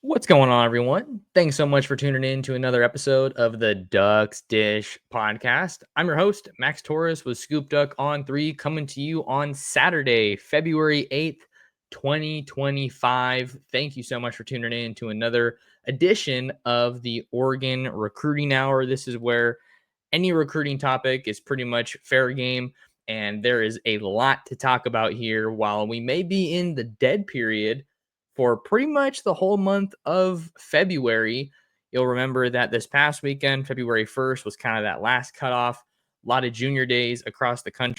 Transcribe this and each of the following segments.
What's going on, everyone? Thanks so much for tuning in to another episode of the Ducks Dish podcast. I'm your host, Max Torres with ScoopDuck on 3, coming to you on Saturday, February 8th, 2025. Thank you so much for tuning in to another edition of the Oregon Recruiting Hour. This is where any recruiting topic is pretty much fair game, and there is a lot to talk about here. While we may be in the dead period for pretty much the whole month of February, you'll remember that this past weekend, February 1st, was kind of that last cutoff. A lot of junior days across the country,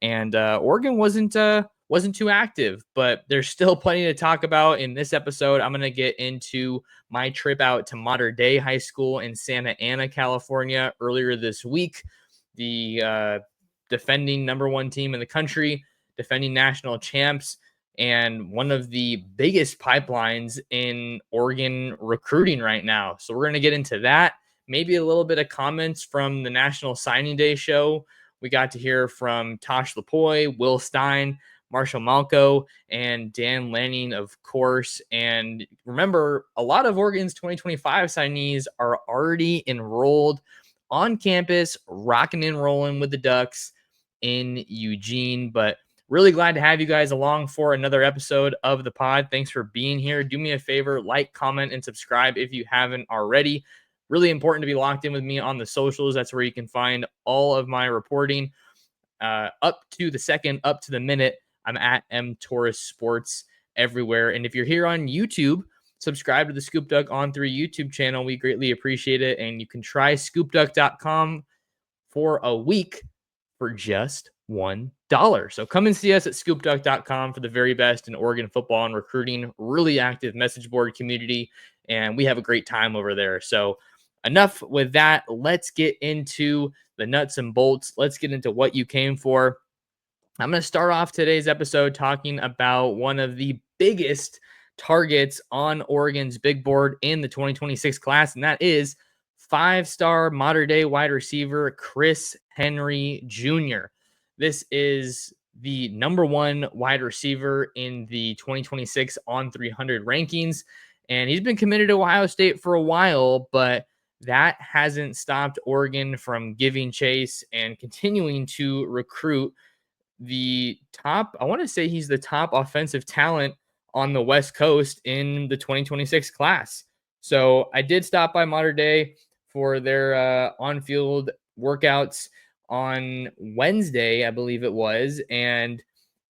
and Oregon wasn't too active, but there's still plenty to talk about in this episode. I'm going to get into my trip out to Mater Dei High School in Santa Ana, California earlier this week. The defending number one team in the country, defending national champs, and one of the biggest pipelines in Oregon recruiting right now. So we're going to get into that. Maybe a little bit of comments from the National Signing Day show. We got to hear from Tosh Lapoy, Will Stein, Marshall Malco, and Dan Lanning, of course. And remember, a lot of Oregon's 2025 signees are already enrolled on campus, rocking and rolling with the Ducks in Eugene. But really glad to have you guys along for another episode of the pod. Thanks for being here. Do me a favor, like, comment, and subscribe if you haven't already. Really important to be locked in with me on the socials. That's where you can find all of my reporting up to the second, up to the minute. I'm at M Torres Sports everywhere. And if you're here on YouTube, subscribe to the ScoopDuck on 3 YouTube channel. We greatly appreciate it. And you can try ScoopDuck.com for a week for just $1. So come and see us at ScoopDuck.com for the very best in Oregon football and recruiting. Really active message board community, and we have a great time over there. So enough with that. Let's get into the nuts and bolts. Let's get into what you came for. I'm going to start off today's episode talking about one of the biggest targets on Oregon's big board in the 2026 class, and that is five-star Mater Dei wide receiver Chris Henry Jr. This is the number one wide receiver in the 2026 on 300 rankings, and he's been committed to Ohio State for a while, but that hasn't stopped Oregon from giving chase and continuing to recruit the top. I want to say he's the top offensive talent on the West Coast in the 2026 class. So I did stop by Mater Dei for their on-field workouts on Wednesday, I believe it was, and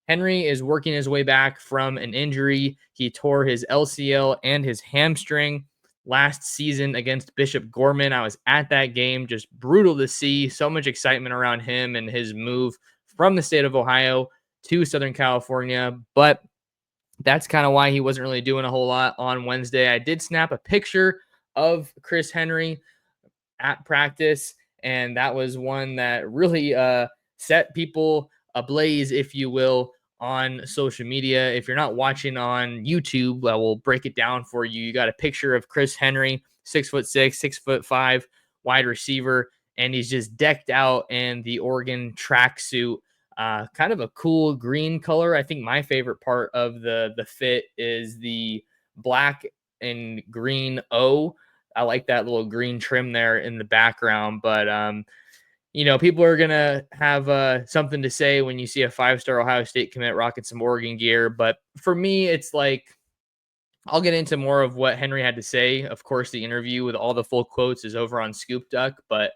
Henry is working his way back from an injury. He tore his LCL and his hamstring last season against Bishop Gorman. I was at that game. Just brutal to see. So much excitement around him and his move from the state of Ohio to Southern California. But that's kind of why he wasn't really doing a whole lot on Wednesday. I did snap a picture of Chris Henry at practice, and that was one that really set people ablaze, if you will, on social media. If you're not watching on YouTube, I will break it down for you. You got a picture of Chris Henry, 6'6", 6'5", wide receiver, and he's just decked out in the Oregon tracksuit. Kind of a cool green color. I think my favorite part of the fit is the black and green O. I like that little green trim there in the background, but people are going to have something to say when you see a five-star Ohio State commit rocking some Oregon gear. But for me, it's like, I'll get into more of what Henry had to say. Of course, the interview with all the full quotes is over on ScoopDuck, but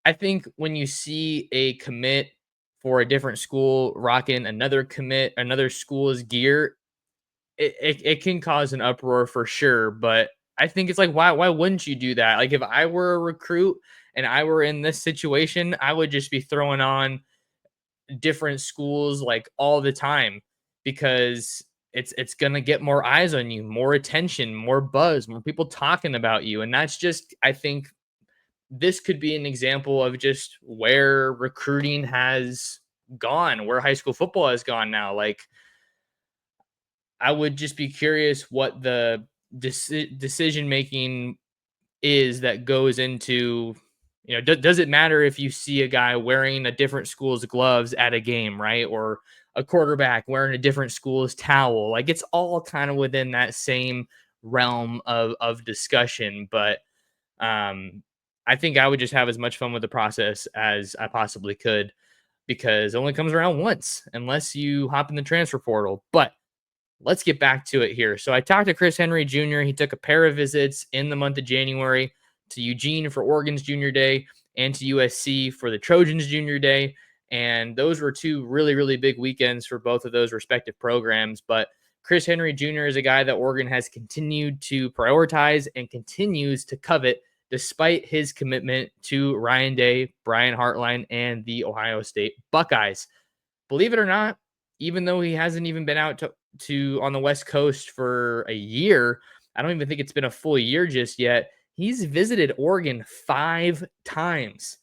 I think when you see a commit for a different school rocking another school's gear, it can cause an uproar for sure. But I think it's like, why wouldn't you do that? Like, if I were a recruit and I were in this situation, I would just be throwing on different schools like all the time, because it's gonna get more eyes on you, more attention, more buzz, more people talking about you. And that's just, I think this could be an example of just where recruiting has gone, where high school football has gone now. Like, I would just be curious what the decision making is that goes into, does it matter if you see a guy wearing a different school's gloves at a game, right? Or a quarterback wearing a different school's towel? Like, it's all kind of within that same realm of discussion. But I think I would just have as much fun with the process as I possibly could, because it only comes around once unless you hop in the transfer portal. But let's get back to it here. So I talked to Chris Henry Jr. He took a pair of visits in the month of January to Eugene for Oregon's Junior Day and to USC for the Trojans Junior Day. And those were two really, really big weekends for both of those respective programs. But Chris Henry Jr. is a guy that Oregon has continued to prioritize and continues to covet despite his commitment to Ryan Day, Brian Hartline, and the Ohio State Buckeyes. Believe it or not, even though he hasn't even been out to on the West Coast for a year, I don't even think it's been a full year just yet. He's visited Oregon 5 times.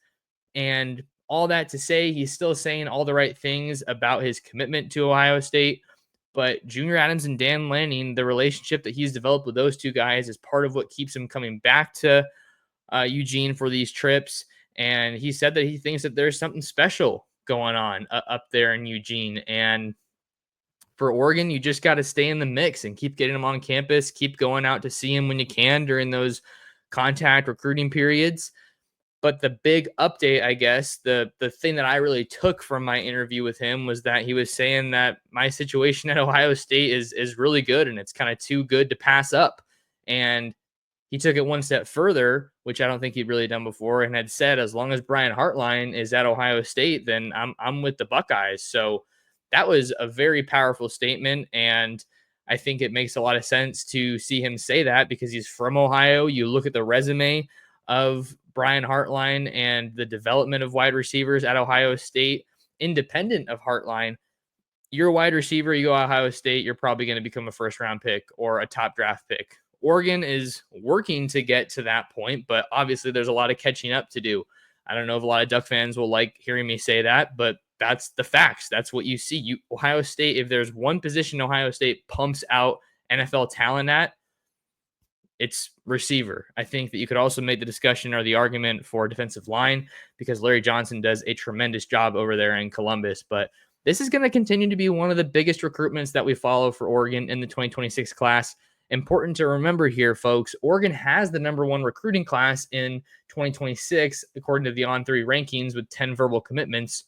And all that to say, he's still saying all the right things about his commitment to Ohio State. But Junior Adams and Dan Lanning, the relationship that he's developed with those two guys is part of what keeps him coming back to Eugene for these trips. And he said that he thinks that there's something special going on up there in Eugene. And for Oregon, you just got to stay in the mix and keep getting them on campus, keep going out to see them when you can during those contact recruiting periods. But the big update, I guess, the thing that I really took from my interview with him was that he was saying that my situation at Ohio State is really good and it's kind of too good to pass up. And he took it one step further, which I don't think he'd really done before, and had said, as long as Brian Hartline is at Ohio State, then I'm with the Buckeyes. So that was a very powerful statement, and I think it makes a lot of sense to see him say that because he's from Ohio. You look at the resume of Brian Hartline and the development of wide receivers at Ohio State, independent of Hartline. You're a wide receiver, you go to Ohio State, you're probably going to become a first-round pick or a top draft pick. Oregon is working to get to that point, but obviously there's a lot of catching up to do. I don't know if a lot of Duck fans will like hearing me say that, but that's the facts. That's what you see. Ohio State, if there's one position Ohio State pumps out NFL talent at, it's receiver. I think that you could also make the discussion or the argument for defensive line because Larry Johnson does a tremendous job over there in Columbus. But this is going to continue to be one of the biggest recruitments that we follow for Oregon in the 2026 class. Important to remember here, folks, Oregon has the number one recruiting class in 2026, according to the On3 rankings with 10 verbal commitments.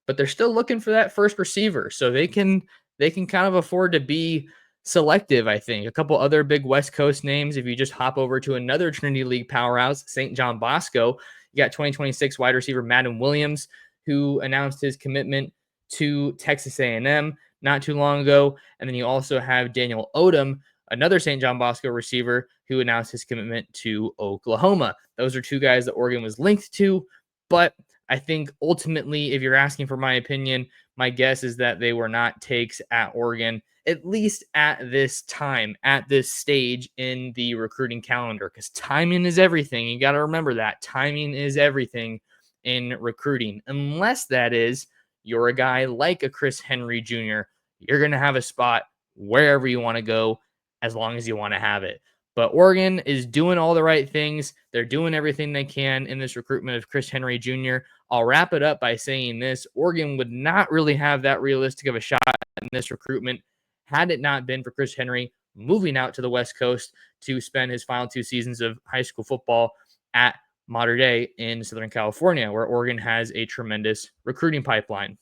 But they're still looking for that first receiver. So they can kind of afford to be selective, I think. A couple other big West Coast names. If you just hop over to another Trinity League powerhouse, St. John Bosco, you got 2026 wide receiver Madden Williams, who announced his commitment to Texas A&M not too long ago. And then you also have Daniel Odom, another St. John Bosco receiver, who announced his commitment to Oklahoma. Those are two guys that Oregon was linked to. But I think ultimately, if you're asking for my opinion, my guess is that they were not takes at Oregon, at least at this time, at this stage in the recruiting calendar, because timing is everything. You got to remember that. Timing is everything in recruiting, unless that is you're a guy like a Chris Henry Jr. You're going to have a spot wherever you want to go as long as you want to have it. But Oregon is doing all the right things. They're doing everything they can in this recruitment of Chris Henry Jr. I'll wrap it up by saying this. Oregon would not really have that realistic of a shot in this recruitment had it not been for Chris Henry moving out to the West Coast to spend his final 2 seasons of high school football at Mater Dei in Southern California, where Oregon has a tremendous recruiting pipeline.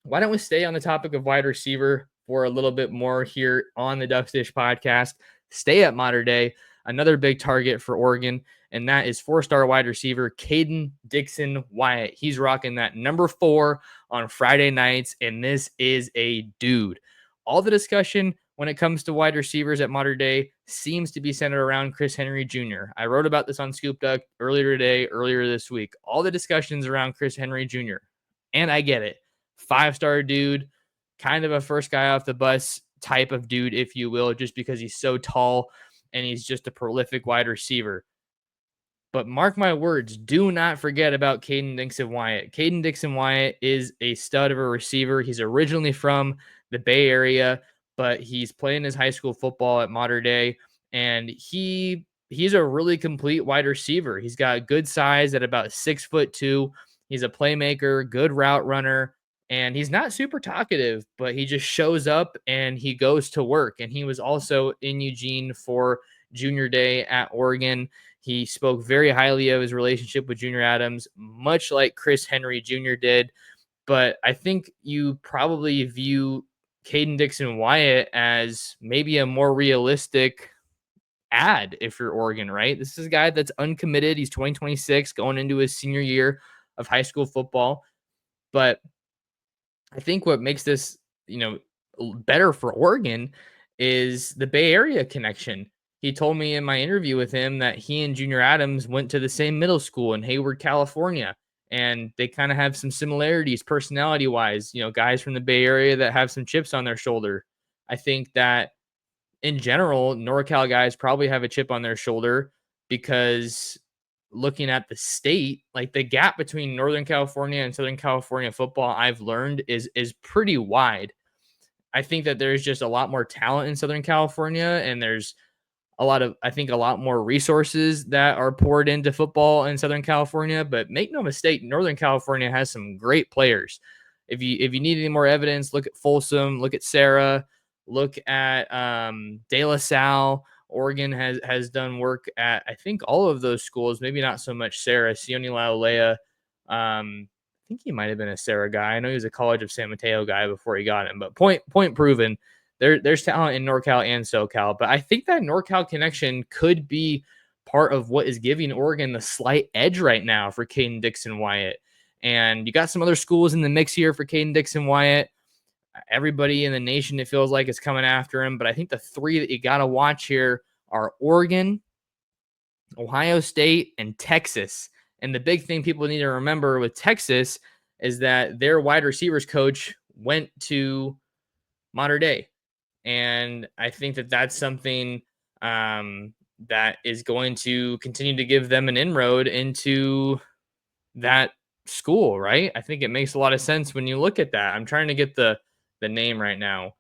Why don't we stay on the topic of wide receiver for a little bit more here on the Ducks Dish podcast? Stay at Mater Dei, another big target for Oregon, and that is 4-star wide receiver Kaden Dixon Wyatt. He's rocking that number 4 on Friday nights, and this is a dude. All the discussion when it comes to wide receivers at Mater Dei seems to be centered around Chris Henry Jr. I wrote about this on ScoopDuck earlier this week. All the discussions around Chris Henry Jr. And I get it. 5-star dude, kind of a first guy off the bus type of dude, if you will, just because he's so tall and he's just a prolific wide receiver. But mark my words, do not forget about Kaden Dixon Wyatt. Kaden Dixon Wyatt is a stud of a receiver. He's originally from the Bay Area, but he's playing his high school football at Mater Dei, and he's a really complete wide receiver. He's got good size at about 6'2". He's a playmaker, good route runner, And he's not super talkative, but he just shows up and he goes to work. And he was also in Eugene for Junior Day at Oregon. He spoke very highly of his relationship with Junior Adams, much like Chris Henry Jr. did. But I think you probably view Kaden Dixon Wyatt as maybe a more realistic ad if you're Oregon, right? This is a guy that's uncommitted. He's 2026, going into his senior year of high school football. But I think what makes this, better for Oregon is the Bay Area connection. He told me in my interview with him that he and Junior Adams went to the same middle school in Hayward, California, and they kind of have some similarities personality wise, guys from the Bay Area that have some chips on their shoulder. I think that in general, NorCal guys probably have a chip on their shoulder because looking at the state, like the gap between Northern California and Southern California football, I've learned is pretty wide. I think that there's just a lot more talent in Southern California, and there's a lot more resources that are poured into football in Southern California. But make no mistake, Northern California has some great players. If you need any more evidence, look at Folsom, look at Sarah, look at De La Salle. Oregon has done work at, I think, all of those schools. Maybe not so much Sarah. Sione Laulea. I think he might have been a Sarah guy. I know he was a College of San Mateo guy before he got him. But point proven. There's talent in NorCal and SoCal. But I think that NorCal connection could be part of what is giving Oregon the slight edge right now for Kaden Dixon Wyatt. And you got some other schools in the mix here for Kaden Dixon Wyatt. Everybody in the nation, it feels like, is coming after him. But I think the three that you got to watch here are Oregon, Ohio State, and Texas. And the big thing people need to remember with Texas is that their wide receivers coach went to Mater Dei. And I think that that's something that is going to continue to give them an inroad into that school, right? I think it makes a lot of sense when you look at that. I'm trying to get the name right now.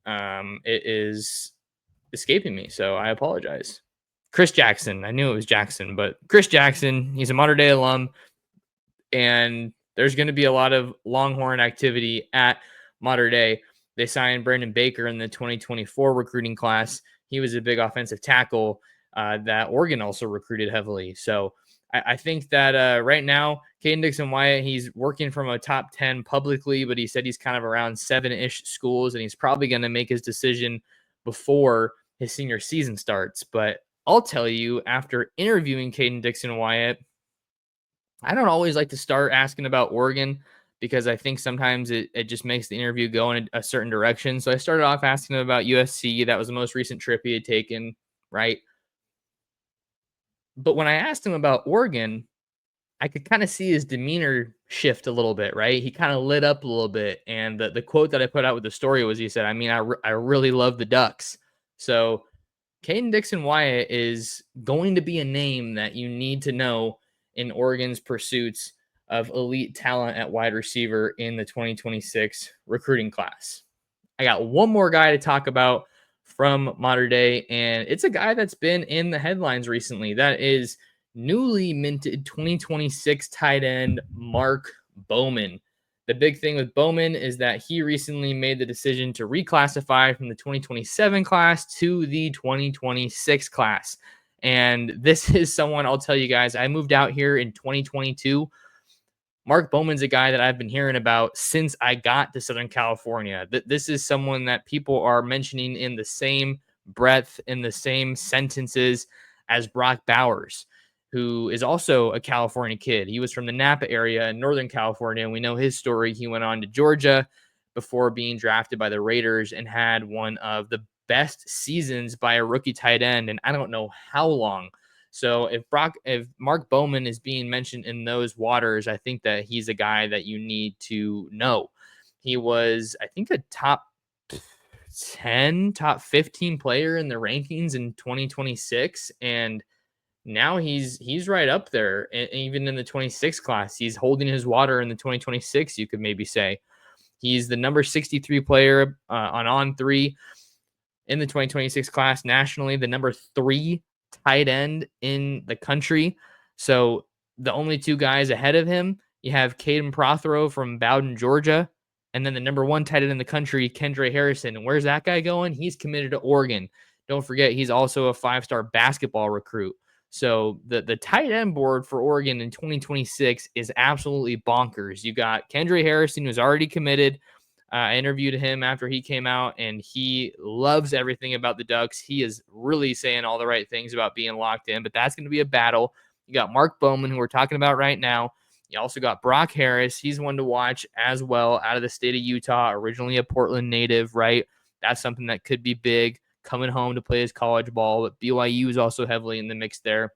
It is escaping me, so I apologize. Chris Jackson. I knew it was Jackson, but Chris Jackson, he's a Mater Dei alum, and there's going to be a lot of Longhorn activity at Mater Dei. They signed Brandon Baker in the 2024 recruiting class. He was a big offensive tackle that Oregon also recruited heavily. So I think that right now, Kaden Dixon Wyatt, he's working from a top 10 publicly, but he said he's kind of around 7-ish schools, and he's probably going to make his decision before his senior season starts. But I'll tell you, after interviewing Kaden Dixon Wyatt, I don't always like to start asking about Oregon because I think sometimes it just makes the interview go in a certain direction. So I started off asking him about USC. That was the most recent trip he had taken, right? But when I asked him about Oregon, I could kind of see his demeanor shift a little bit, right? He kind of lit up a little bit. And the quote that I put out with the story was, he said, I mean, I really love the Ducks. So Kaden Dixon Wyatt is going to be a name that you need to know in Oregon's pursuits of elite talent at wide receiver in the 2026 recruiting class. I got one more guy to talk about from Mater Dei, and it's a guy that's been in the headlines recently. That is newly minted 2026 tight end Mark Bowman. The big thing with Bowman is that he recently made the decision to reclassify from the 2027 class to the 2026 class. And this is someone, I'll tell you guys, I moved out here in 2022. Mark Bowman's a guy that I've been hearing about since I got to Southern California. This is someone that people are mentioning in the same breath, in the same sentences as Brock Bowers, who is also a California kid. He was from the Napa area in Northern California, and we know his story. He went on to Georgia before being drafted by the Raiders and had one of the best seasons by a rookie tight end, and I don't know how long. So if Mark Bowman is being mentioned in those waters, I think that he's a guy that you need to know. He was, I think, a top 10, top 15 player in the rankings in 2026, and now he's right up there. And even in the 26 class, he's holding his water in the 2026, you could maybe say. He's the number 63 player on three in the 2026 class nationally, the number 3 tight end in the country. So the only two guys ahead of him You have Caden Prothero from Bowden, Georgia. And then the number one tight end in the country, Kendra Harrison. And where's that guy going? He's committed to Oregon. Don't forget, he's also a 5-star basketball recruit. So the tight end board for Oregon in 2026 is absolutely bonkers. You got Kendra Harrison, who's already committed. I interviewed him after he came out, and he loves everything about the Ducks. He is really saying all the right things about being locked in, but that's going to be a battle. You got Mark Bowman, who we're talking about right now. You also got Brock Harris. He's one to watch as well, out of the state of Utah, originally a Portland native, right? That's something that could be big, coming home to play his college ball, but BYU is also heavily in the mix there.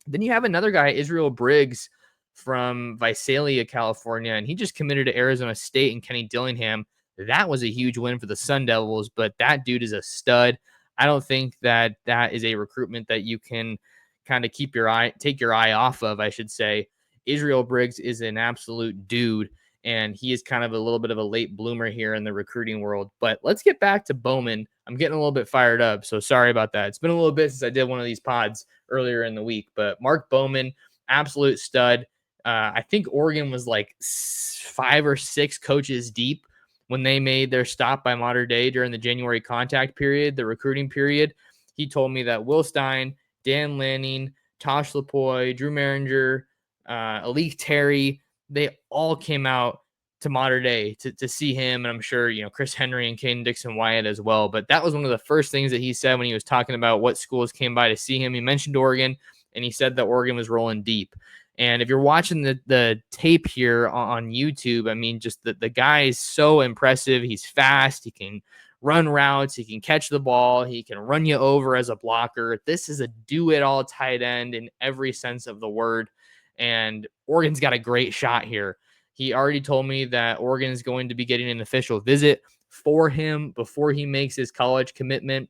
Then you have another guy, Israel Briggs from Visalia, California, and he just committed to Arizona State and Kenny Dillingham. That was a huge win for the Sun Devils, but that dude is a stud. I don't think that is a recruitment that you can kind of take your eye off of, I should say. Israel Briggs is an absolute dude, and he is kind of a little bit of a late bloomer here in the recruiting world. But let's get back to Bowman. I'm getting a little bit fired up, so sorry about that. It's been a little bit since I did one of these pods earlier in the week, but Mark Bowman, absolute stud. I think Oregon was like 5 or 6 coaches deep when they made their stop by Mater Dei during the January contact period, the recruiting period. He told me that Will Stein, Dan Lanning, Tosh Lapoy, Drew Maringer, Alik Terry, they all came out to Mater Dei to see him. And I'm sure, Chris Henry and Kaden Dixon Wyatt as well. But that was one of the first things that he said when he was talking about what schools came by to see him. He mentioned Oregon, and he said that Oregon was rolling deep. And if you're watching the tape here on YouTube, I mean, just the guy is so impressive. He's fast. He can run routes. He can catch the ball. He can run you over as a blocker. This is a do-it-all tight end in every sense of the word. And Oregon's got a great shot here. He already told me that Oregon is going to be getting an official visit for him before he makes his college commitment.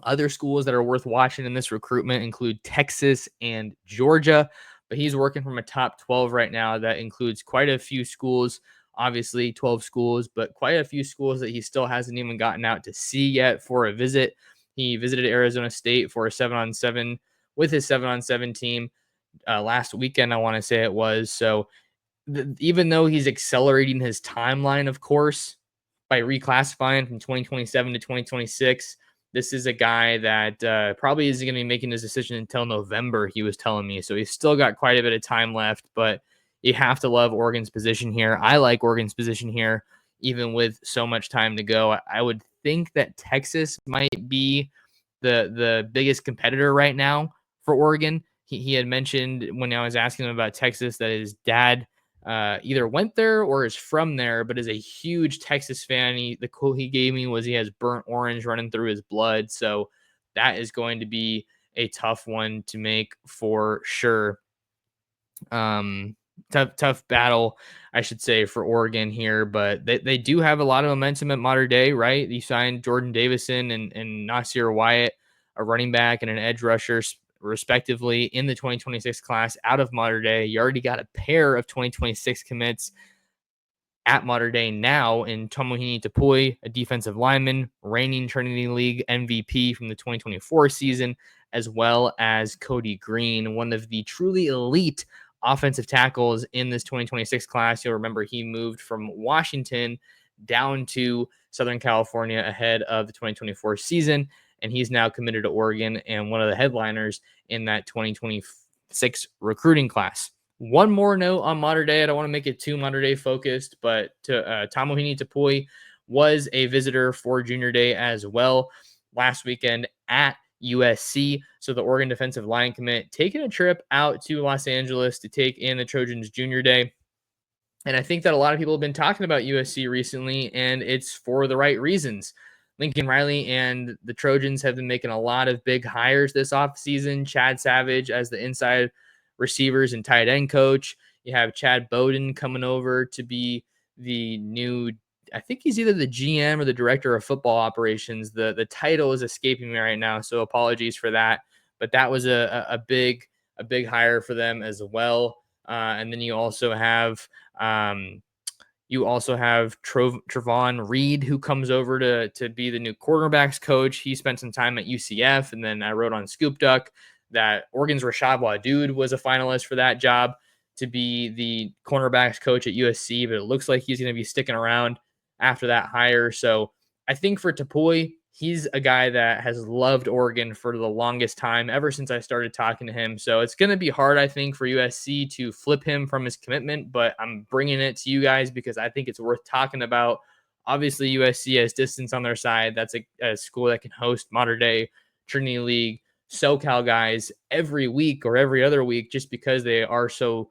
Other schools that are worth watching in this recruitment include Texas and Georgia, but he's working from a top 12 right now that includes quite a few schools, obviously 12 schools, but quite a few schools that he still hasn't even gotten out to see yet for a visit. He visited Arizona State for a 7-on-7 with his 7-on-7 team last weekend, I want to say it was. So even though he's accelerating his timeline, of course, by reclassifying from 2027 to 2026, this is a guy that probably isn't going to be making his decision until November, he was telling me. So he's still got quite a bit of time left, but you have to love Oregon's position here. I like Oregon's position here, even with so much time to go. I would think that Texas might be the biggest competitor right now for Oregon. He had mentioned when I was asking him about Texas that his dad either went there or is from there, but is a huge Texas fan. The quote he gave me was he has burnt orange running through his blood. So that is going to be a tough one to make for sure. Tough battle, I should say, for Oregon here, but they do have a lot of momentum at Mater Dei, right? You signed Jordan Davison and Nasir Wyatt, a running back and an edge rusher, respectively, in the 2026 class out of Mater Dei. You already got a pair of 2026 commits at Mater Dei now in Tomuhini Topui, a defensive lineman, reigning Trinity League MVP from the 2024 season, as well as Cody Green, one of the truly elite offensive tackles in this 2026 class. You'll remember he moved from Washington down to Southern California ahead of the 2024 season, and he's now committed to Oregon and one of the headliners in that 2026 recruiting class. One more note on Mater Dei. I don't want to make it too Mater Dei focused, but Tomuhini Topui was a visitor for Junior Day as well last weekend at USC. So the Oregon defensive line commit taking a trip out to Los Angeles to take in the Trojans Junior Day. And I think that a lot of people have been talking about USC recently, and it's for the right reasons. Lincoln Riley and the Trojans have been making a lot of big hires this offseason. Chad Savage as the inside receivers and tight end coach. You have Chad Bowden coming over to be the new, I think he's either the GM or the director of football operations. The title is escaping me right now, so apologies for that. But that was a big hire for them as well. And then you also have Trevon Reed, who comes over to be the new quarterbacks coach. He spent some time at UCF, and then I wrote on ScoopDuck that Oregon's Rashad Wadood was a finalist for that job. to be the cornerbacks coach at USC, but it looks like he's going to be sticking around after that hire. So I think for Topui, he's a guy that has loved Oregon for the longest time, ever since I started talking to him. So it's going to be hard, I think, for USC to flip him from his commitment, but I'm bringing it to you guys because I think it's worth talking about. Obviously, USC has distance on their side. That's a school that can host Mater Dei, Trinity League, SoCal guys every week or every other week just because they are so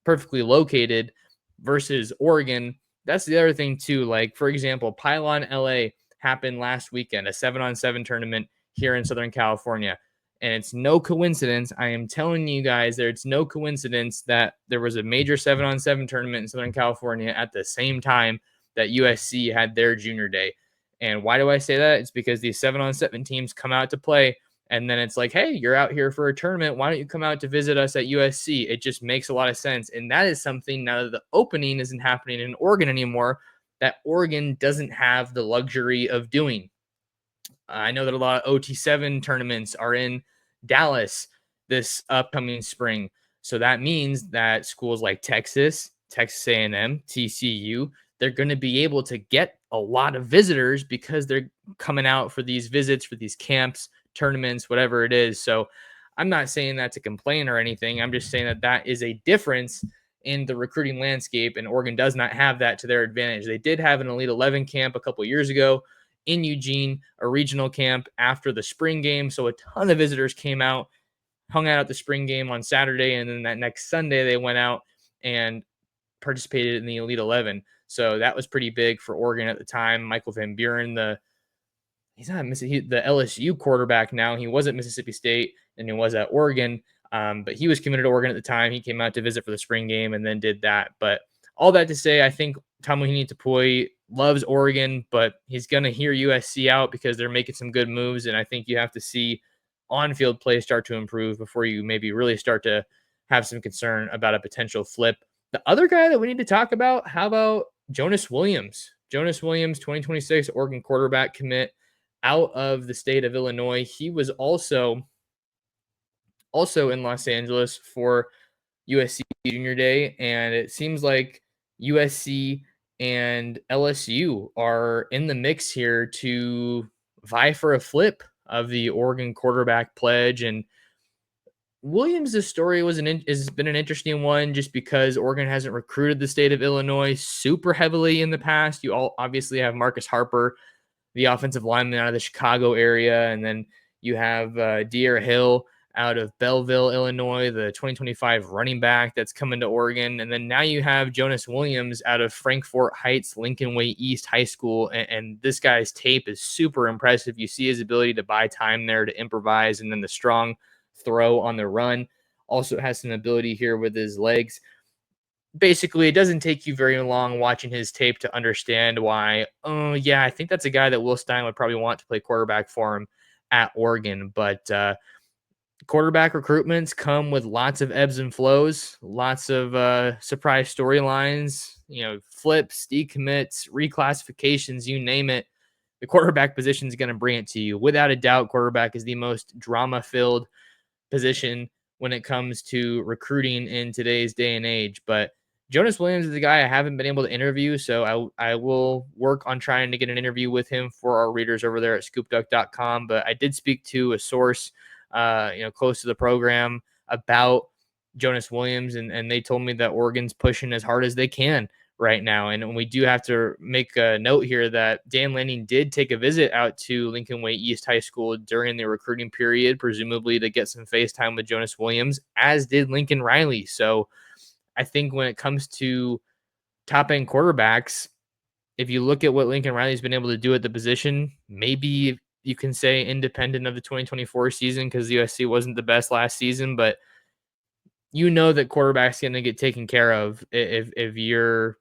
perfectly located versus Oregon. That's the other thing too. Like, for example, Pylon LA happened last weekend, a 7-on-7 tournament here in Southern California. And it's no coincidence. I am telling you guys that it's no coincidence that there was a major 7-on-7 tournament in Southern California at the same time that USC had their junior day. And why do I say that? It's because these 7-on-7 teams come out to play. And then it's like, hey, you're out here for a tournament. Why don't you come out to visit us at USC? It just makes a lot of sense. And that is something, now that the opening isn't happening in Oregon anymore, that Oregon doesn't have the luxury of doing. I know that a lot of OT7 tournaments are in Dallas this upcoming spring. So that means that schools like Texas, Texas A&M, TCU, they're going to be able to get a lot of visitors because they're coming out for these visits, for these camps, tournaments, whatever it is. So I'm not saying that to complain or anything. I'm just saying that that is a difference in the recruiting landscape, and Oregon does not have that to their advantage. They did have an Elite 11 camp a couple years ago in Eugene, a regional camp after the spring game. So a ton of visitors came out, hung out at the spring game on Saturday, and then that next Sunday they went out and participated in the Elite 11. So that was pretty big for Oregon at the time. Michael Van Buren, he's not the LSU quarterback now. He was at Mississippi State and he was at Oregon, but he was committed to Oregon at the time. He came out to visit for the spring game and then did that. But all that to say, I think Tomuhini Topui loves Oregon, but he's going to hear USC out because they're making some good moves. And I think you have to see on-field play start to improve before you maybe really start to have some concern about a potential flip. The other guy that we need to talk about, how about Jonas Williams? Jonas Williams, 2026 Oregon quarterback commit out of the state of Illinois. He was also in Los Angeles for USC Junior Day, and it seems like USC and LSU are in the mix here to vie for a flip of the Oregon quarterback pledge. And Williams' story has been an interesting one just because Oregon hasn't recruited the state of Illinois super heavily in the past. You all obviously have Marcus Harper, the offensive lineman out of the Chicago area, and then you have De'Ara Hill out of Belleville, Illinois, the 2025 running back that's coming to Oregon. And then now you have Jonas Williams out of Frankfort Heights, Lincoln Way East High School. And this guy's tape is super impressive. You see his ability to buy time there, to improvise, and then the strong throw on the run. Also has some ability here with his legs. Basically, it doesn't take you very long watching his tape to understand why, oh, yeah, I think that's a guy that Will Stein would probably want to play quarterback for him at Oregon. But quarterback recruitments come with lots of ebbs and flows, lots of surprise storylines, flips, decommits, reclassifications, you name it. The quarterback position is going to bring it to you. Without a doubt, quarterback is the most drama-filled position when it comes to recruiting in today's day and age. But Jonas Williams is a guy I haven't been able to interview, so I will work on trying to get an interview with him for our readers over there at ScoopDuck.com. But I did speak to a source, close to the program about Jonas Williams, and they told me that Oregon's pushing as hard as they can right now. And we do have to make a note here that Dan Lanning did take a visit out to Lincoln Way East High School during the recruiting period, presumably to get some face time with Jonas Williams, as did Lincoln Riley. So I think when it comes to top end quarterbacks, if you look at what Lincoln Riley's been able to do at the position, maybe you can say independent of the 2024 season because USC wasn't the best last season, but that quarterback's going to get taken care of if you're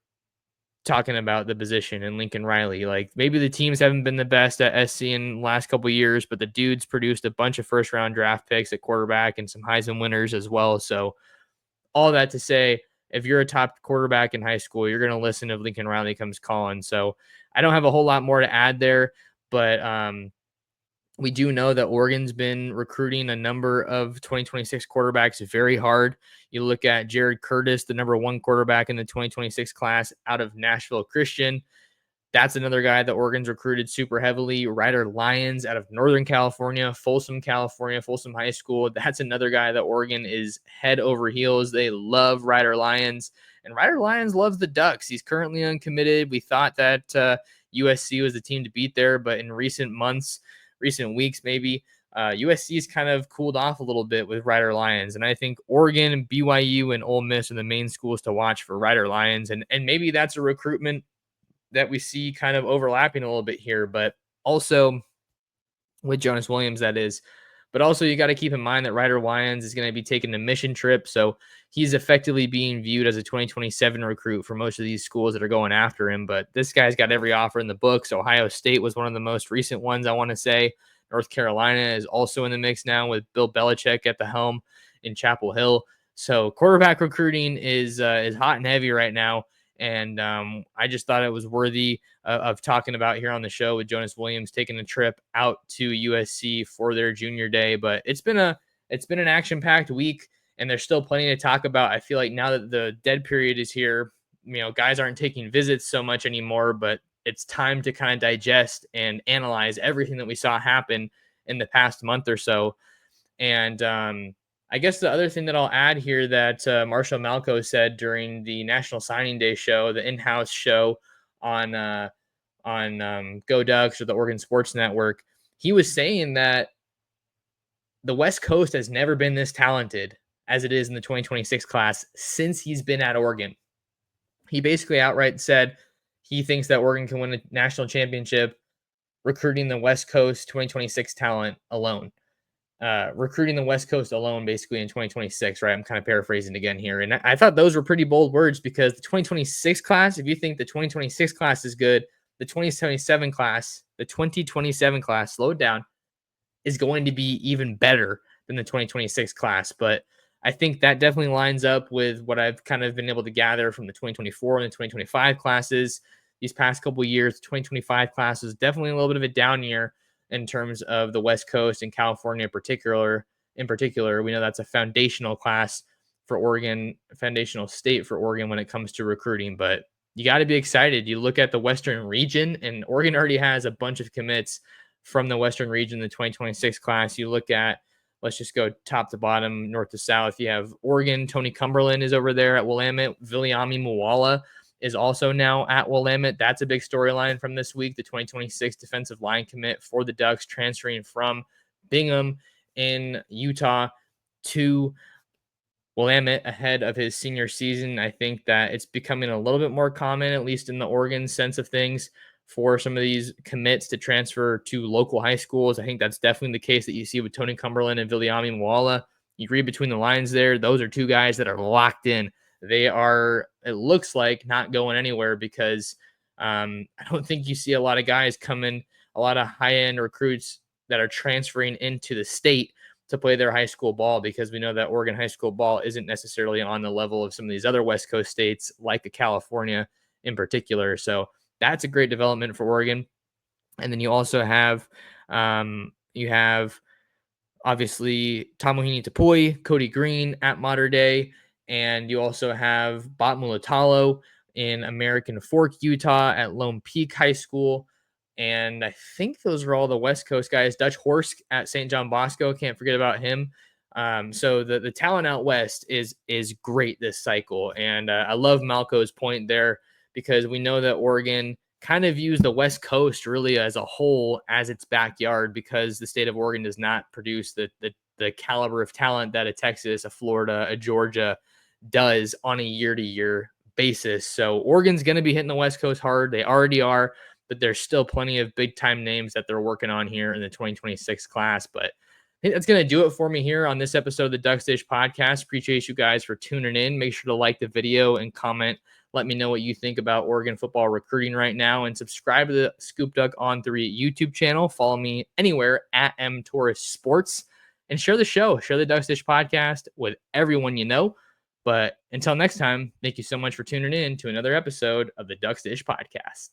talking about the position in Lincoln Riley. Like, maybe the teams haven't been the best at SC in the last couple of years, but the dude's produced a bunch of first round draft picks at quarterback and some Heisman winners as well. So all that to say, if you're a top quarterback in high school, you're going to listen if Lincoln Riley comes calling. So I don't have a whole lot more to add there, but We do know that Oregon's been recruiting a number of 2026 quarterbacks very hard. You look at Jared Curtis, the number one quarterback in the 2026 class out of Nashville Christian. That's another guy that Oregon's recruited super heavily. Ryder Lyons out of Northern California, Folsom High School. That's another guy that Oregon is head over heels. They love Ryder Lyons, and Ryder Lyons loves the Ducks. He's currently uncommitted. We thought that USC was the team to beat there, but in recent months, recent weeks, maybe USC's kind of cooled off a little bit with Ryder Lyons, and I think Oregon, BYU, and Ole Miss are the main schools to watch for Ryder Lyons, and maybe that's a recruitment that we see kind of overlapping a little bit here, but also with Jonas Williams, that is. But also, you got to keep in mind that Ryder Lyons is going to be taking a mission trip. So he's effectively being viewed as a 2027 recruit for most of these schools that are going after him. But this guy's got every offer in the books. Ohio State was one of the most recent ones, I want to say. North Carolina is also in the mix now with Bill Belichick at the helm in Chapel Hill. So quarterback recruiting is hot and heavy right now. And I just thought it was worthy of talking about here on the show with Jonas Williams taking a trip out to USC for their junior day. But it's been an action-packed week, and there's still plenty to talk about. I feel like now that the dead period is here, guys aren't taking visits so much anymore, but it's time to kind of digest and analyze everything that we saw happen in the past month or so. And I guess the other thing that I'll add here that Marshall Malco said during the National Signing Day show, the in-house show on Go Ducks or the Oregon Sports Network, he was saying that the West Coast has never been this talented as it is in the 2026 class since he's been at Oregon. He basically outright said he thinks that Oregon can win a national championship recruiting the West Coast 2026 talent alone. Recruiting the West Coast alone basically in 2026, right? I'm kind of paraphrasing again here. And I thought those were pretty bold words because the 2026 class, if you think the 2026 class is good, the 2027 class, slow it down, is going to be even better than the 2026 class. But I think that definitely lines up with what I've kind of been able to gather from the 2024 and the 2025 classes. These past couple of years, the 2025 class was definitely a little bit of a down year in terms of the West Coast and California in particular. We know that's a foundational class for Oregon, foundational state for Oregon when it comes to recruiting, but you got to be excited. You look at the Western region, and Oregon already has a bunch of commits from the Western region, the 2026 class. You look at, let's just go top to bottom, north to south. You have Oregon, Tony Cumberland is over there at Willamette. Viliami Muwala is also now at Willamette. That's a big storyline from this week. The 2026 defensive line commit for the Ducks transferring from Bingham in Utah to Willamette ahead of his senior season. I think that it's becoming a little bit more common, at least in the Oregon sense of things, for some of these commits to transfer to local high schools. I think that's definitely the case that you see with Tony Cumberland and Viliami Muwala. You read between the lines there. Those are two guys that are locked in. They are, it looks like, not going anywhere because I don't think you see a lot of guys coming, a lot of high-end recruits that are transferring into the state to play their high school ball, because we know that Oregon high school ball isn't necessarily on the level of some of these other West Coast states, like the California in particular. So that's a great development for Oregon. And then you also have, obviously Tomuhini Topui, Cody Green at Mater Dei, and you also have Bot Mulatalo in American Fork, Utah at Lone Peak High School. And I think those are all the West Coast guys. Dutch Horsk at St. John Bosco. Can't forget about him. So the talent out West is great this cycle. And I love Malco's point there, because we know that Oregon kind of views the West Coast really as a whole as its backyard, because the state of Oregon does not produce the caliber of talent that a Texas, a Florida, a Georgia does on a year-to-year basis. So Oregon's going to be hitting the West Coast hard. They already are, but there's still plenty of big-time names that they're working on here in the 2026 class. But I think that's going to do it for me here on this episode of the Ducks Dish Podcast. Appreciate you guys for tuning in. Make sure to like the video and comment. Let me know what you think about Oregon football recruiting right now, and subscribe to the ScoopDuck on 3 YouTube channel. Follow me anywhere at Torres Sports, and share the show. Share the Ducks Dish Podcast with everyone you know. But until next time, thank you so much for tuning in to another episode of the Ducks Dish Podcast.